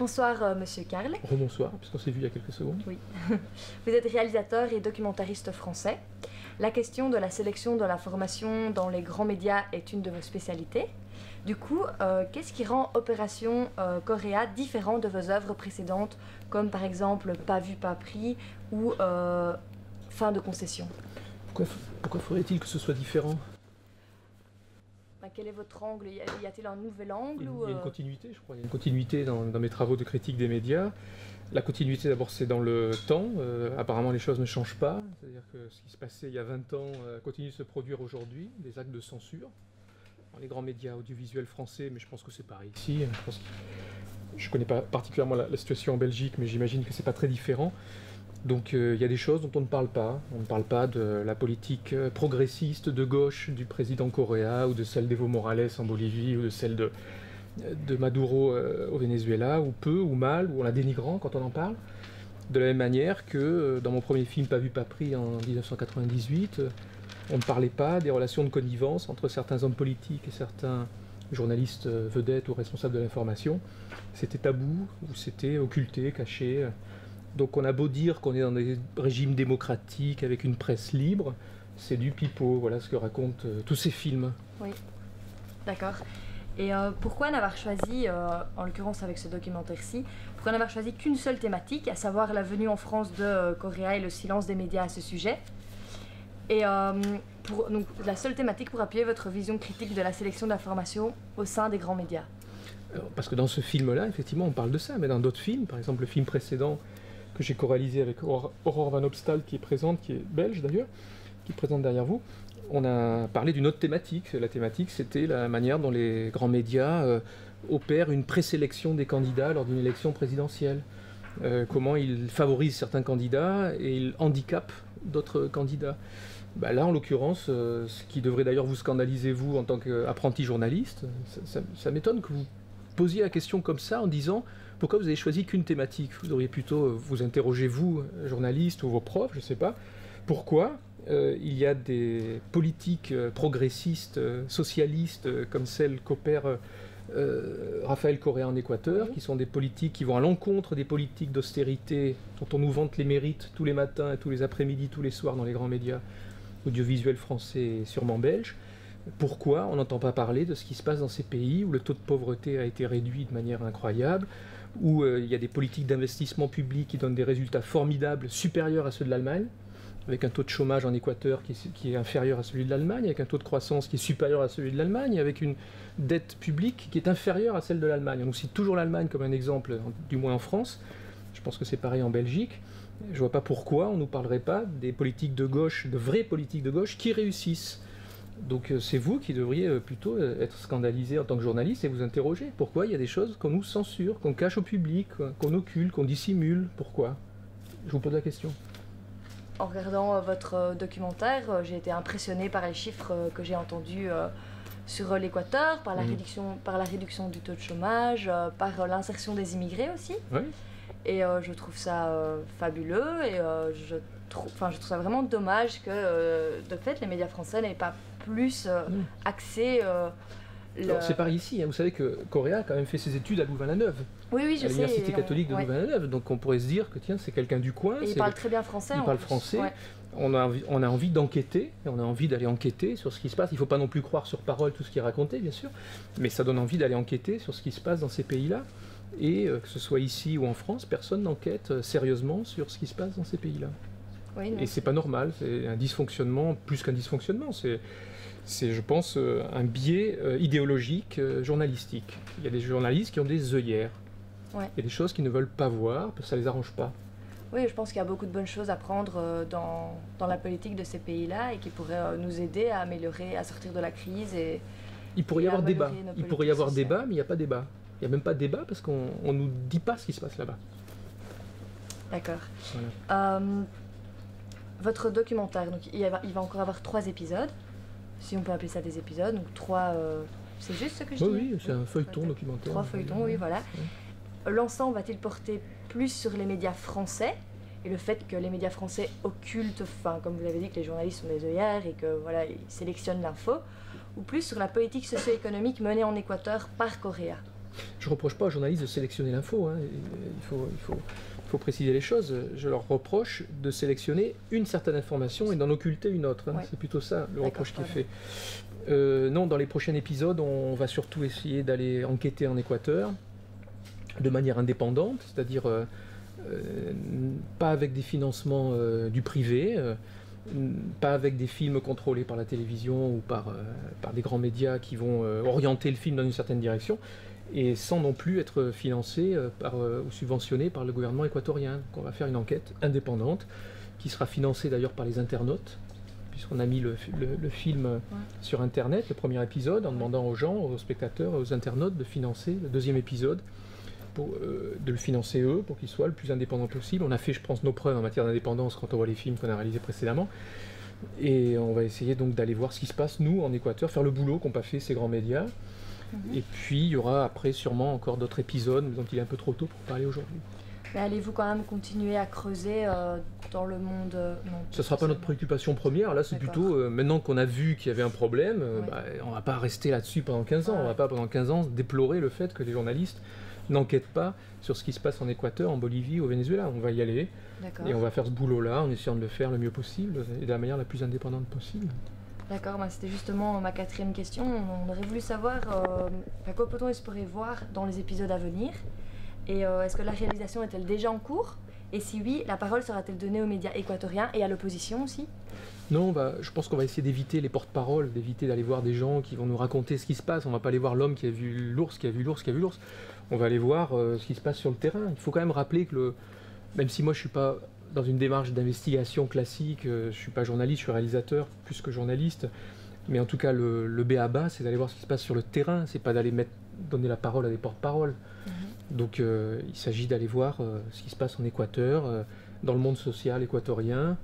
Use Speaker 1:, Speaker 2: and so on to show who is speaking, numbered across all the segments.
Speaker 1: Bonsoir, Monsieur Carl.
Speaker 2: Rebonsoir, puisqu'on s'est vu il y a quelques secondes.
Speaker 1: Oui. Vous êtes réalisateur et documentariste français. La question de la sélection de l'information dans les grands médias est une de vos spécialités. Du coup, qu'est-ce qui rend Opération Coréa différent de vos œuvres précédentes, comme par exemple Pas vu, pas pris ou Fin de concession?
Speaker 2: Pourquoi faudrait-il que ce soit différent?
Speaker 1: Quel est votre angle? Y a-t-il un nouvel angle
Speaker 2: Il y a une continuité, je crois. Il y a une continuité dans mes travaux de critique des médias. La continuité, d'abord, c'est dans le temps. Apparemment, les choses ne changent pas. C'est-à-dire que ce qui se passait il y a 20 ans continue de se produire aujourd'hui, des actes de censure. Dans les grands médias audiovisuels français, mais je pense que c'est pareil ici. Je ne connais pas particulièrement la situation en Belgique, mais j'imagine que ce n'est pas très différent. Donc il y a des choses dont on ne parle pas. On ne parle pas de la politique progressiste de gauche du président Correa, ou de celle d'Evo Morales en Bolivie, ou de celle de Maduro au Venezuela, ou peu, ou mal, ou en la dénigrant quand on en parle. De la même manière que dans mon premier film Pas vu, pas pris en 1998, on ne parlait pas des relations de connivence entre certains hommes politiques et certains journalistes vedettes ou responsables de l'information. C'était tabou, ou c'était occulté, caché. Donc on a beau dire qu'on est dans des régimes démocratiques avec une presse libre, c'est du pipeau, voilà ce que racontent tous ces films.
Speaker 1: Oui, d'accord. Et pourquoi n'avoir choisi, en l'occurrence avec ce documentaire-ci, pourquoi n'avoir choisi qu'une seule thématique, à savoir la venue en France de Coréa et le silence des médias à ce sujet? Et donc, la seule thématique pour appuyer votre vision critique de la sélection d'informations au sein des grands médias?
Speaker 2: Parce que dans ce film-là, effectivement, on parle de ça, mais dans d'autres films, par exemple le film précédent que j'ai co-réalisé avec Aurore Van Opstal, qui est présente, qui est belge d'ailleurs, qui est présente derrière vous, on a parlé d'une autre thématique. La thématique, c'était la manière dont les grands médias opèrent une présélection des candidats lors d'une élection présidentielle. Comment ils favorisent certains candidats et ils handicapent d'autres candidats. Là, en l'occurrence, ce qui devrait d'ailleurs vous scandaliser, vous, en tant qu'apprenti journaliste, ça m'étonne que vous posiez la question comme ça en disant pourquoi vous avez choisi qu'une thématique. Vous devriez plutôt vous interroger, vous, journaliste, ou vos profs, je ne sais pas, pourquoi il y a des politiques progressistes, socialistes, comme celles qu'opère Rafael Correa en Équateur, qui sont des politiques qui vont à l'encontre des politiques d'austérité dont on nous vante les mérites tous les matins, tous les après-midi, tous les soirs dans les grands médias audiovisuels français et sûrement belges. Pourquoi on n'entend pas parler de ce qui se passe dans ces pays où le taux de pauvreté a été réduit de manière incroyable, où il y a des politiques d'investissement public qui donnent des résultats formidables, supérieurs à ceux de l'Allemagne, avec un taux de chômage en Équateur qui est inférieur à celui de l'Allemagne, avec un taux de croissance qui est supérieur à celui de l'Allemagne, avec une dette publique qui est inférieure à celle de l'Allemagne. On cite toujours l'Allemagne comme un exemple, du moins en France. Je pense que c'est pareil en Belgique. Je ne vois pas pourquoi on ne nous parlerait pas des politiques de gauche, de vraies politiques de gauche qui réussissent. Donc c'est vous qui devriez plutôt être scandalisé en tant que journaliste et vous interroger. Pourquoi il y a des choses qu'on nous censure, qu'on cache au public, qu'on occulte, qu'on dissimule? Pourquoi? Je vous pose la question.
Speaker 1: En regardant votre documentaire, j'ai été impressionnée par les chiffres que j'ai entendus sur l'Équateur, par la réduction du taux de chômage, par l'insertion des immigrés aussi.
Speaker 2: Oui.
Speaker 1: Et je trouve ça fabuleux et je trouve ça vraiment dommage que de fait les médias français n'aient pas plus axé
Speaker 2: C'est pareil ici, hein. Vous savez que Correa a quand même fait ses études à Louvain-la-Neuve,
Speaker 1: oui, je
Speaker 2: à
Speaker 1: sais,
Speaker 2: l'université catholique de Louvain-la-Neuve, donc on pourrait se dire que tiens, c'est quelqu'un du coin.
Speaker 1: Et il parle très bien français.
Speaker 2: Il parle français. Ouais. On a envie d'enquêter, on a envie d'aller enquêter sur ce qui se passe. Il ne faut pas non plus croire sur parole tout ce qui est raconté, bien sûr, mais ça donne envie d'aller enquêter sur ce qui se passe dans ces pays-là. Et que ce soit ici ou en France, personne n'enquête sérieusement sur ce qui se passe dans ces pays-là.
Speaker 1: Oui,
Speaker 2: et c'est pas normal, c'est un dysfonctionnement, plus qu'un dysfonctionnement, c'est je pense, un biais idéologique, journalistique. Il y a des journalistes qui ont des œillères.
Speaker 1: Ouais.
Speaker 2: Il y a des choses qu'ils ne veulent pas voir, parce que ça ne les arrange pas.
Speaker 1: Oui, je pense qu'il y a beaucoup de bonnes choses à prendre dans la politique de ces pays-là et qui pourraient nous aider à améliorer, à sortir de la crise.
Speaker 2: Il pourrait y avoir débat. Il pourrait y avoir débat, mais il n'y a pas débat. Il n'y a même pas de débat parce qu'on ne nous dit pas ce qui se passe là-bas.
Speaker 1: D'accord.
Speaker 2: Voilà.
Speaker 1: Votre documentaire, donc, il va encore avoir 3 épisodes, si on peut appeler ça des épisodes, donc 3, c'est juste ce que je dis?
Speaker 2: Oui, c'est un feuilleton documentaire.
Speaker 1: 3 feuilletons, oui, voilà. Oui. L'ensemble va-t-il porter plus sur les médias français et le fait que les médias français occultent, comme vous l'avez dit, que les journalistes sont des œillères et que voilà, ils sélectionnent l'info, ou plus sur la politique socio-économique menée en Équateur par Correa?
Speaker 2: Je ne reproche pas aux journalistes de sélectionner l'info, hein. Il faut préciser les choses. Je leur reproche de sélectionner une certaine information et d'en occulter une autre, hein. C'est plutôt ça le reproche qui est fait. Non, dans les prochains épisodes, on va surtout essayer d'aller enquêter en Équateur de manière indépendante, c'est-à-dire pas avec des financements du privé, pas avec des films contrôlés par la télévision ou par des grands médias qui vont orienter le film dans une certaine direction, et sans non plus être financé ou subventionné par le gouvernement équatorien. Donc on va faire une enquête indépendante qui sera financée d'ailleurs par les internautes, puisqu'on a mis le film sur Internet, le premier épisode, en demandant aux gens, aux spectateurs, aux internautes de financer le deuxième épisode, de le financer eux, pour qu'il soit le plus indépendant possible. On a fait, je pense, nos preuves en matière d'indépendance quand on voit les films qu'on a réalisés précédemment. Et on va essayer donc d'aller voir ce qui se passe, nous, en Équateur, faire le boulot qu'ont pas fait ces grands médias. Et puis, il y aura après sûrement encore d'autres épisodes, mais dont il est un peu trop tôt pour parler aujourd'hui.
Speaker 1: Mais allez-vous quand même continuer à creuser dans le monde
Speaker 2: Ce ne sera pas notre préoccupation première. Là, c'est plutôt, maintenant qu'on a vu qu'il y avait un problème, on ne va pas rester là-dessus pendant 15 ans. On ne va pas pendant 15 ans déplorer le fait que les journalistes n'enquêtent pas sur ce qui se passe en Équateur, en Bolivie, au Venezuela. On va y aller et on va faire ce boulot-là en essayant de le faire le mieux possible et de la manière la plus indépendante possible.
Speaker 1: D'accord, c'était justement ma quatrième question. On aurait voulu savoir quoi peut-on espérer voir dans les épisodes à venir, et est-ce que la réalisation est-elle déjà en cours? Et si oui, la parole sera-t-elle donnée aux médias équatoriens et à l'opposition aussi?
Speaker 2: Non, je pense qu'on va essayer d'éviter les porte-paroles, d'éviter d'aller voir des gens qui vont nous raconter ce qui se passe. On ne va pas aller voir l'homme qui a vu l'ours, qui a vu l'ours, qui a vu l'ours. On va aller voir ce qui se passe sur le terrain. Il faut quand même rappeler que, même si moi je ne suis pas dans une démarche d'investigation classique, je ne suis pas journaliste, je suis réalisateur plus que journaliste, mais en tout cas le b.a.-ba, c'est d'aller voir ce qui se passe sur le terrain, c'est pas d'aller donner la parole à des porte-paroles. Donc il s'agit d'aller voir ce qui se passe en Équateur, dans le monde social équatorien,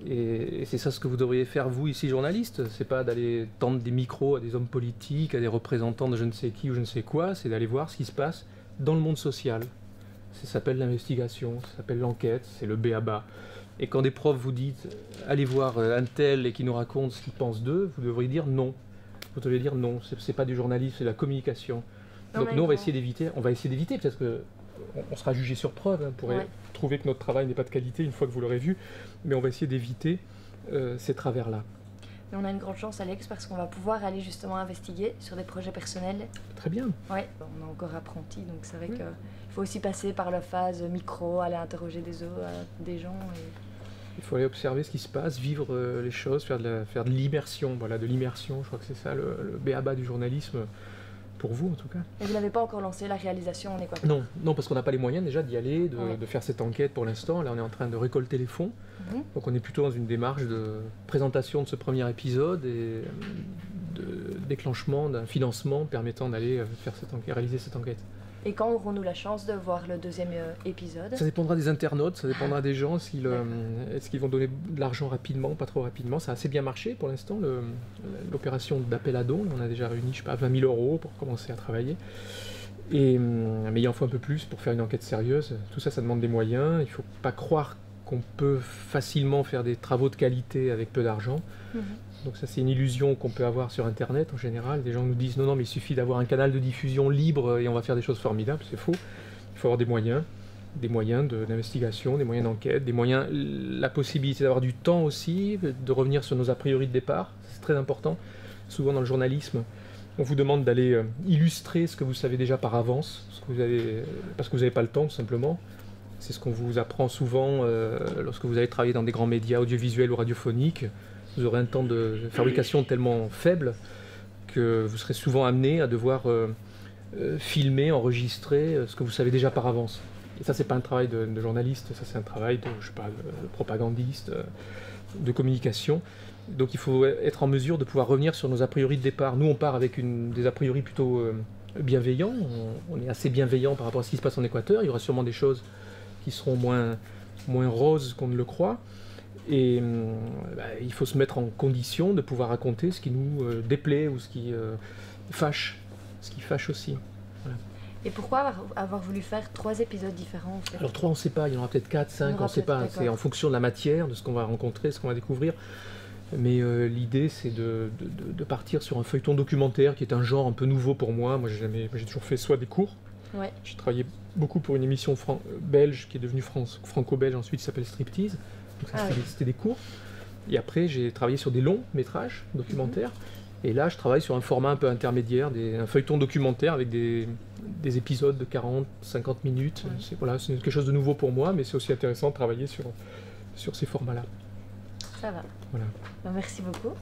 Speaker 2: et c'est ça ce que vous devriez faire vous ici journalistes, c'est pas d'aller tendre des micros à des hommes politiques, à des représentants de je ne sais qui ou je ne sais quoi, c'est d'aller voir ce qui se passe dans le monde social. Ça s'appelle l'investigation, ça s'appelle l'enquête, c'est le b.a.-ba. Et quand des profs vous disent allez voir un tel et qui nous raconte ce qu'il pense d'eux, vous devriez dire non. Vous devriez dire non, c'est pas du journalisme, c'est de la communication. Donc nous on va essayer d'éviter, peut-être qu'on sera jugé sur preuve, on pourrait trouver que notre travail n'est pas de qualité une fois que vous l'aurez vu, mais on va essayer d'éviter ces travers-là.
Speaker 1: Mais on a une grande chance, Alex, parce qu'on va pouvoir aller justement investiguer sur des projets personnels.
Speaker 2: Très bien.
Speaker 1: On est encore apprenti, donc c'est vrai qu'il faut aussi passer par la phase micro, aller interroger des gens.
Speaker 2: Il faut aller observer ce qui se passe, vivre les choses, faire de l'immersion. Voilà, de l'immersion, je crois que c'est ça le b.a.-ba du journalisme, pour vous en tout cas.
Speaker 1: Et vous n'avez pas encore lancé la réalisation en Équateur?
Speaker 2: Non, parce qu'on n'a pas les moyens déjà d'y aller, de faire cette enquête pour l'instant. Là, on est en train de récolter les fonds. Donc on est plutôt dans une démarche de présentation de ce premier épisode et de déclenchement d'un financement permettant d'aller réaliser cette enquête.
Speaker 1: Et quand aurons-nous la chance de voir le deuxième épisode?
Speaker 2: Ça dépendra des internautes, ça dépendra des gens, est-ce qu'ils vont donner de l'argent rapidement, pas trop rapidement. Ça a assez bien marché pour l'instant, l'opération d'appel à dons. On a déjà réuni, 20 000 € pour commencer à travailler. Mais il en faut un peu plus pour faire une enquête sérieuse. Tout ça, ça demande des moyens. Il ne faut pas croire qu'on peut facilement faire des travaux de qualité avec peu d'argent. Donc ça, c'est une illusion qu'on peut avoir sur Internet en général. Des gens nous disent non, mais il suffit d'avoir un canal de diffusion libre et on va faire des choses formidables. C'est faux. Il faut avoir des moyens d'investigation, des moyens d'enquête, la possibilité d'avoir du temps aussi, de revenir sur nos a priori de départ. C'est très important. Souvent dans le journalisme, on vous demande d'aller illustrer ce que vous savez déjà par avance, parce que vous n'avez pas le temps tout simplement. C'est ce qu'on vous apprend souvent lorsque vous allez travailler dans des grands médias audiovisuels ou radiophoniques. Vous aurez un temps de fabrication tellement faible que vous serez souvent amené à devoir filmer, enregistrer ce que vous savez déjà par avance. Et ça, c'est pas un travail de journaliste, ça c'est un travail de propagandiste, de communication. Donc il faut être en mesure de pouvoir revenir sur nos a priori de départ. Nous, on part avec des a priori plutôt bienveillants. On est assez bienveillant par rapport à ce qui se passe en Équateur. Il y aura sûrement des choses qui seront moins roses qu'on ne le croit. Et il faut se mettre en condition de pouvoir raconter ce qui nous déplaît ou ce qui fâche aussi. Voilà.
Speaker 1: Et pourquoi avoir voulu faire 3 épisodes différents en fait?
Speaker 2: Alors 3 on ne sait pas, il y en aura peut-être 4, 5, on ne sait pas. C'est en fonction de la matière, de ce qu'on va rencontrer, ce qu'on va découvrir. Mais l'idée, c'est de partir sur un feuilleton documentaire qui est un genre un peu nouveau pour moi. Moi, j'ai toujours fait soit des cours.
Speaker 1: Ouais.
Speaker 2: J'ai travaillé beaucoup pour une émission belge qui est devenue franco-belge ensuite, qui s'appelle Striptease. Donc c'était des cours. Et après, j'ai travaillé sur des longs métrages documentaires. Et là, je travaille sur un format un peu intermédiaire, un feuilleton documentaire avec des épisodes de 40, 50 minutes. C'est quelque chose de nouveau pour moi, mais c'est aussi intéressant de travailler sur ces formats-là.
Speaker 1: Ça va.
Speaker 2: Voilà.
Speaker 1: Merci beaucoup.